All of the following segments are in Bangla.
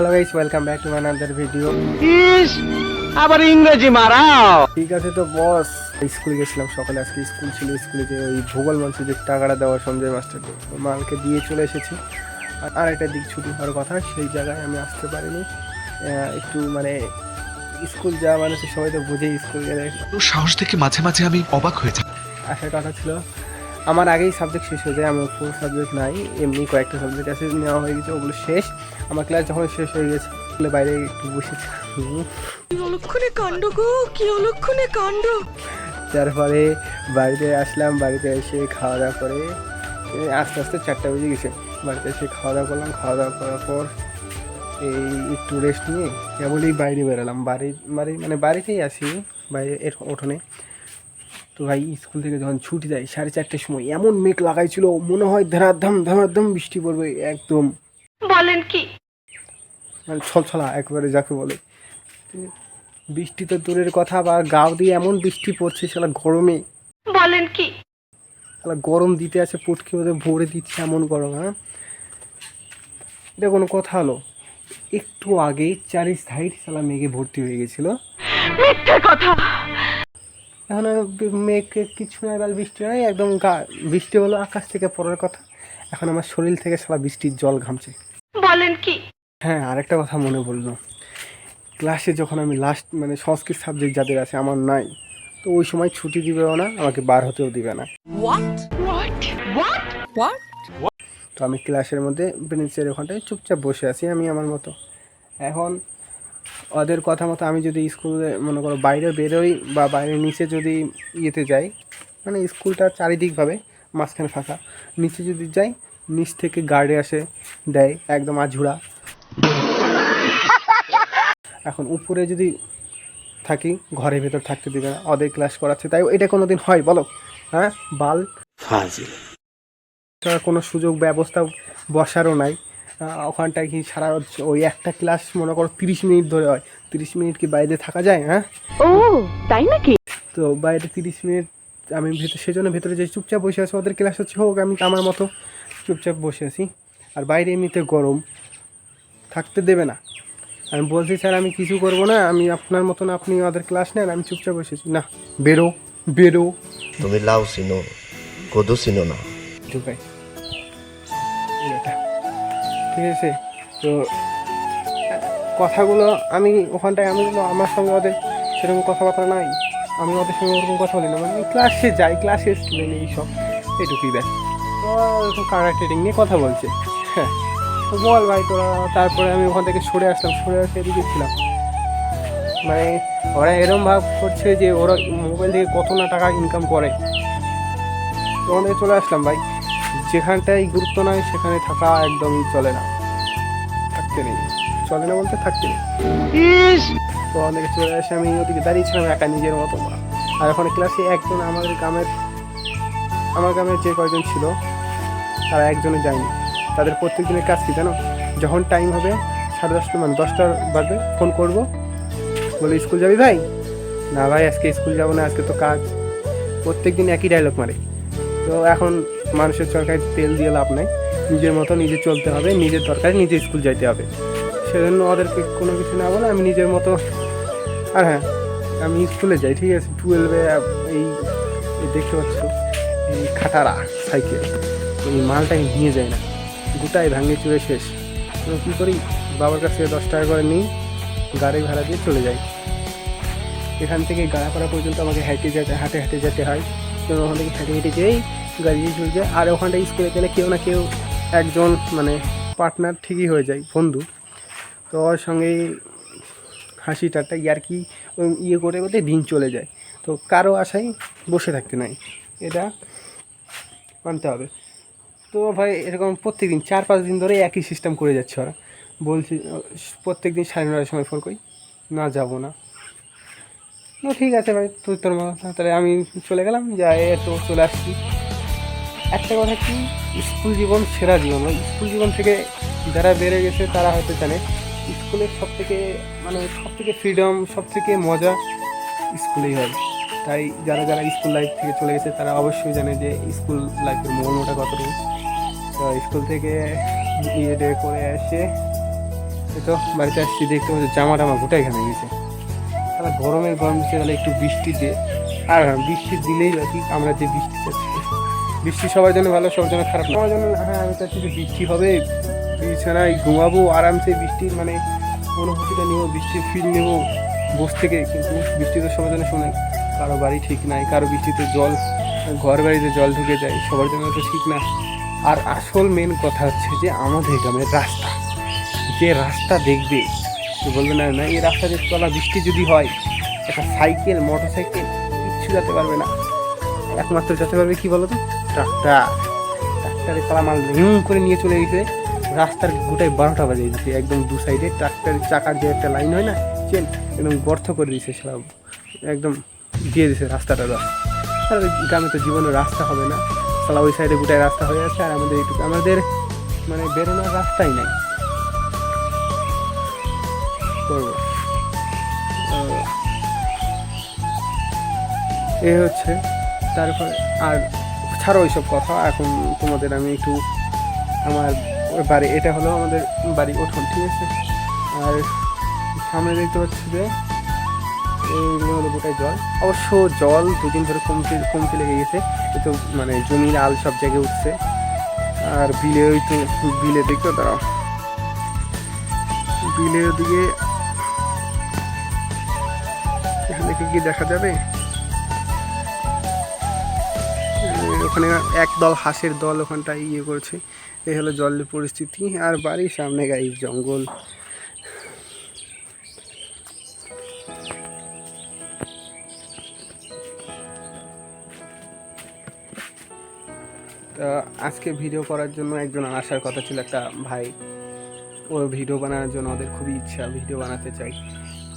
Hello guys, welcome back to another video. আবার ইংরেজি মারাও। ঠিক আছে, তো বস স্কুলে গেছিলাম সকালে। আজকে স্কুল ছিল। স্কুলে যে ওই ভূগোল মানুষের যে টাকাটা দেওয়া সঞ্জয় মাস্টারকে, মালকে দিয়ে চলে এসেছি। আর একটা দিক ছুটি হওয়ার কথা, সেই জায়গায় আমি আসতে পারিনি। একটু মানে স্কুল যাওয়া মানুষের সবাই তো বুঝেই, স্কুল গেলে সাহস দেখে মাঝে মাঝে আমি অবাক হয়ে যাই। আসার কথা ছিল। আমার আগেই সাবজেক্ট শেষ হয়ে যায়, আমার ফুল সাবজেক্ট নাই, এমনি কয়েকটা সাবজেক্ট আছে, নেওয়া হয়ে গেছে, ওগুলো শেষ। আমার ক্লাস যখন শেষ হয়ে গেছে, বাইরে একটু বসেছিলাম। অলক্ষণে কাণ্ড গো, কি অলক্ষণে কাণ্ড। তারপরে বাড়িতে আসলাম। বাড়িতে এসে খাওয়া দাওয়া করে আস্তে আস্তে 4টা বেজে গেছে। বাড়িতে এসে খাওয়া দাওয়া করলাম। খাওয়া দাওয়া করার পর এই একটু রেস্ট নিয়ে কেবলই বাইরে বেরোলাম। মানে বাড়িতেই আসি, বাইরে এর উঠোনে। তো ভাই স্কুল থেকে যখন ছুটি দেয় 4:30টার সময়, এমন মেঘ লাগাইছিল মনে হয় ধরাধাম বৃষ্টি পড়বে একদম। বলেন কি? মানে ছলছলা একবারে যাকে বলে। বৃষ্টি তো দূরের কথা, বা গাও দিয়ে এমন বৃষ্টি পড়ছে, শালা গরমে। বলেন কি? শালা গরম দিতে আছে, পুটকি মধ্যে ভরে দিচ্ছে, এমন গরম। হ্যাঁ, এটা কোনো কথা হলো? একটু আগেই 4 সাইড শালা মেঘে ভর্তি হয়ে গেছিল। মিথ্যে কথা। এখন আর মেঘ কিছু নাই, বা বৃষ্টি নাই, একদম বৃষ্টি হলো আকাশ থেকে পড়ার কথা। এখন আমার শরীর থেকে শালা বৃষ্টির জল ঘামছে। বলেন কি? হ্যাঁ, আরেকটা কথা মনে পড়লো। ক্লাসে যখন আমি লাস্ট মানে সংস্কৃত সাবজেক্ট যাদের আছে, আমার নাই, তো ওই সময় ছুটি দিবেও না, আমাকে বার হতেও দিবে না। তো আমি ক্লাসের মধ্যে বেঞ্চের ওখানটায় চুপচাপ বসে আছি, আমি আমার মতো। এখন ওদের কথা মতো আমি যদি স্কুলে মনে করো বাইরে বেরোই, বা বাইরের নিচে যদি ইয়েতে যাই, মানে স্কুলটা চারিদিকভাবে মাঝখানে ফাঁকা, নিচে যদি যাই, নিচ থেকে গার্ডে আসে দেয় একদম আঝুড়া। এখন উপরে যদি থাকি, ঘরের ভেতর থাকতে দিবে না, ওদের ক্লাস করাচ্ছে, তাই এটা কোনো দিন হয় বলো? হ্যাঁ, বাল ফাজিল। কোনো সুযোগ ব্যবস্থা বসারও নাই ওখানটায়। কি সারা ওই একটা ক্লাস মনে করো 30 মিনিট ধরে হয়, 30 মিনিট কি বাইরে থাকা যায়? হ্যাঁ, ও তাই নাকি? তো বাইরে 30 মিনিট আমি সেজন্য ভেতরে যে চুপচাপ বসে আছি, ওদের ক্লাস হচ্ছে হোক, আমি আমার মতো চুপচাপ বসে আছি। আর বাইরে এমনিতে গরম, থাকতে দেবে না। আমি বলছি, স্যার আমি কিছু করব না, আমি আপনার মতন, আপনি ওদের ক্লাস নেন, আমি চুপচাপ বসেছি। না, বেরো বেরো। তুমি লাউ চিনো, কদু চিনো না। ঢুকাই ঠিক আছে। তো কথাগুলো আমি ওখানটায়, আমি আমার সঙ্গে ওদের সেরকম কথাবার্তা নাই, আমি ওদের সঙ্গে ওরকম কথা বলি না। মানে ক্লাসে যাই, ক্লাসে স্টুডেন্ট এইসব, এটুকুই ব্যাস। তো এরকম কারার ট্রেডিং নিয়ে কথা বলছে। হ্যাঁ, তো বল ভাই তোরা। তারপরে আমি ওখান থেকে সরে আসলাম, সরে আসে এদিকে ছিলাম। মানে ওরা এরম ভাব করছে যে ওরা মোবাইল থেকে কত না টাকা ইনকাম করে। তো ওখান থেকে চলে আসলাম ভাই। যেখানটায় গুরুত্ব নাই সেখানে থাকা একদমই চলে না, থাকতে নেই, চলে না বলতে থাকতে নেই। তো অনেকে চলে আসে, আমি ওদিকে দাঁড়িয়েছিলাম একা নিজের মতো। আর ওখানে ক্লাসে একজন আমার গ্রামের যে কয়জন ছিল, তারা একজনে যায়নি। তাদের প্রত্যেক দিনের কাজ কি জানো? যখন টাইম হবে 10:30 মানে 10টা বাজবে, ফোন করব, বলে স্কুল যাবি ভাই? না ভাই, আজকে স্কুল যাবো না, আজকে তো কাজ। প্রত্যেক দিন একই ডায়লগ মারে। তো এখন মানুষের চরকায় তেল দিয়ে লাভ নাই, নিজের মতো নিজে চলতে হবে, নিজের দরকারে নিজে স্কুল যাইতে হবে। সেজন্য ওদেরকে কোনো কিছু না বলে আমি নিজের মতো। আর হ্যাঁ, আমি স্কুলে যাই, ঠিক আছে। 12-এ এই দেখতে পাচ্ছ এই খাটারা সাইকেল, এই মালটাকে নিয়ে যায় না, গোটাই ভাঙে চুরে শেষ। তো কী করি, বাবার কাছ থেকে 10 টাকা করে নিই, গাড়ি ভাড়া দিয়ে চলে যাই। এখান থেকে গাড়াপাড়া পর্যন্ত আমাকে হাঁটে যেতে হয়। তো ওখান থেকে হেঁটে যেয়েই গাড়ি চলে যায়। আর ওখানটায় স্কুলে গেলে কেউ না কেউ একজন মানে পার্টনার ঠিকই হয়ে যায়, বন্ধু। তো ওর সঙ্গেই হাসি ঠাট্টা ইয়ার্কি ইয়ে করে বলতে দিন চলে যায়। তো কারো আশায় বসে থাকতে নাই, এটা মানতে হবে। তো ভাই এরকম প্রত্যেক দিন 4-5 দিন ধরে একই সিস্টেম করে যাচ্ছে ওরা। বলছি প্রত্যেক দিন 9:30-টার সময় ফোন করি, না যাবো না। না ঠিক আছে ভাই, তুই তোর মতো, তাহলে আমি চলে গেলাম, যাই তো চলে আসছি। একটা কথা কি, স্কুল জীবন সেরা জীবন। ভাই স্কুল জীবন থেকে যারা বেড়ে গেছে তারা হয়তো জানে, স্কুলের সবথেকে ফ্রিডম, সবথেকে মজা স্কুলেই হয়। তাই যারা স্কুল লাইফ থেকে চলে গেছে তারা অবশ্যই জানে যে স্কুল লাইফের মর্মটা কতটুকু। তো স্কুল থেকে ইয়ে করে এসে এই তো বাড়িতে আসছি, দেখতে পাচ্ছি জামা টামা গোটাই ঘামে গেছে। তাহলে গরম দিচ্ছে, তাহলে একটু বৃষ্টি দিয়ে, আর হ্যাঁ বৃষ্টি দিলেই বাকি আমরা যে বৃষ্টি চাচ্ছি, বৃষ্টি সবার জন্য ভালো, সবার জন্য খারাপ না। সবার জন্য হ্যাঁ আমি চাচ্ছি যে বৃষ্টি হবে, বিছানায় ঘুমাবো আরামসে, বৃষ্টির মানে অনুভূতিটা নেবো, বৃষ্টির ফিল নেবো বস থেকে। কিন্তু বৃষ্টি তো সবার জন্য শোনে, কারো বাড়ি ঠিক নাই, কারো বৃষ্টিতে জল, ঘর বাড়িতে জল ঢুকে যায়, সবার জন্য তো ঠিক না। আর আসল মেন কথা হচ্ছে যে আমাদের গ্রামের রাস্তা, যে রাস্তা দেখবে সে বলবে না না এই রাস্তা দিয়ে চলা, বৃষ্টি যদি হয় একটা সাইকেল মোটর সাইকেল কিচ্ছু যেতে পারবে না, একমাত্র যেতে পারবে কি বলো তো, ট্রাক্টারে পালামাল করে নিয়ে চলে গেছে, রাস্তার গোটায় 12টা বাজে দিচ্ছে, একদম দু সাইডে ট্রাক্টরের চাকার যে একটা লাইন হয় না চেন, একদম গর্ত করে দিয়েছে সব, একদম দিয়ে দিয়েছে রাস্তাটা। আর গ্রামে তো জীবনে রাস্তা হবে না, সালা ওই সাইডে গোটায় রাস্তা হয়ে আছে, আর আমাদের এইটুকু আমাদের মানে বেরোনোর রাস্তাই নাই। করবো এ হচ্ছে, তারপরে আর ছাড়ো ওইসব কথা। এখন তোমাদের আমি একটু আমার বাড়ি, এটা হলো আমাদের বাড়ি উঠোন, ঠিক আছে। আর সামনে দেখতে পাচ্ছি যে এইগুলো হলো গোটায় জল, অবশ্য জল দুদিন ধরে কমতে লেগে গেছে, এ তো মানে জমির আল সব জায়গায় উঠছে। আর বিলে ওই তো বিলে দেখতে দাঁড়াও, বিলের দিকে এখানে কি দেখা যাবে, ওখানে একদল হাঁসের দল ওখানটায় ইয়ে করছে। এই হলো জলের পরিস্থিতি। আর বাড়ির সামনে গাইস জঙ্গল, তা আজকে ভিডিও করার জন্য একজন আসার কথা ছিল, একটা ভাই, ও ভিডিও বানানোর জন্য ওদের খুবই ইচ্ছা, ভিডিও বানাতে চাই,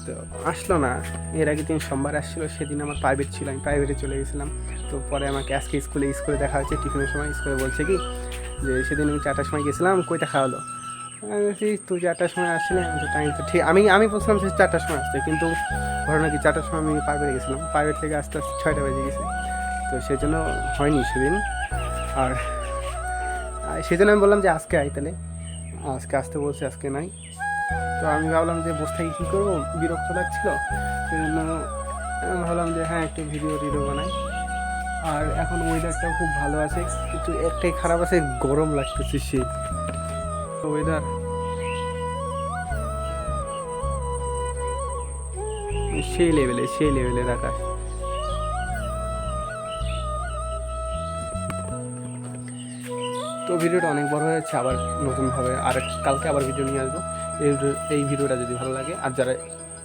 তো আসলো না। এর আগে দিন সোমবার আসছিলো, সেদিন আমার প্রাইভেট ছিল, আমি প্রাইভেটে চলে গেছিলাম। তো পরে আমাকে আজকে স্কুলে দেখা হচ্ছে টিফিনের সময়, স্কুলে বলছে কি যে সেদিন আমি 4টার সময় গেছিলাম, কই দেখা হলো, আমি বলছি তুই 4টার সময় আসলে, টাইম তো ঠিক, আমি বলছিলাম যে 4টার সময় আসতে, কিন্তু ঘটনা কি 4টার সময় আমি প্রাইভেটে গেছিলাম, প্রাইভেট থেকে আস্তে আস্তে 6টা বেজে গেছে, তো সেই জন্য হয়নি সেদিন। আর সেই জন্য আমি বললাম যে আজকে আই, তাহলে আজকে আসতে বলছে, আজকে নাই। তো আমি ভাবলাম যে বসে থেকে কী করবো, বিরক্ত লাগছিল, সেই জন্য আমি ভাবলাম যে হ্যাঁ একটু ভিডিও বানাই। আর এখন ওয়েদারটাও খুব ভালো আছে, কিন্তু একটাই খারাপ আছে, গরম লাগতেছে, শীত ওয়েদার, সেই লেভেলের আকাশ। তো ভিডিওটা অনেক বড় হয়েছে, আবার নতুনভাবে আর কালকে আবার ভিডিও নিয়ে আসবো। এই ভিডিওটা যদি ভালো লাগে, আর যারা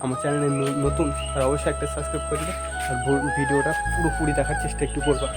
আমার চ্যানেলে নতুন তারা অবশ্যই একটা সাবস্ক্রাইব করে দেবে, আর ভিডিওটা পুরোপুরি দেখার চেষ্টা একটু করবা।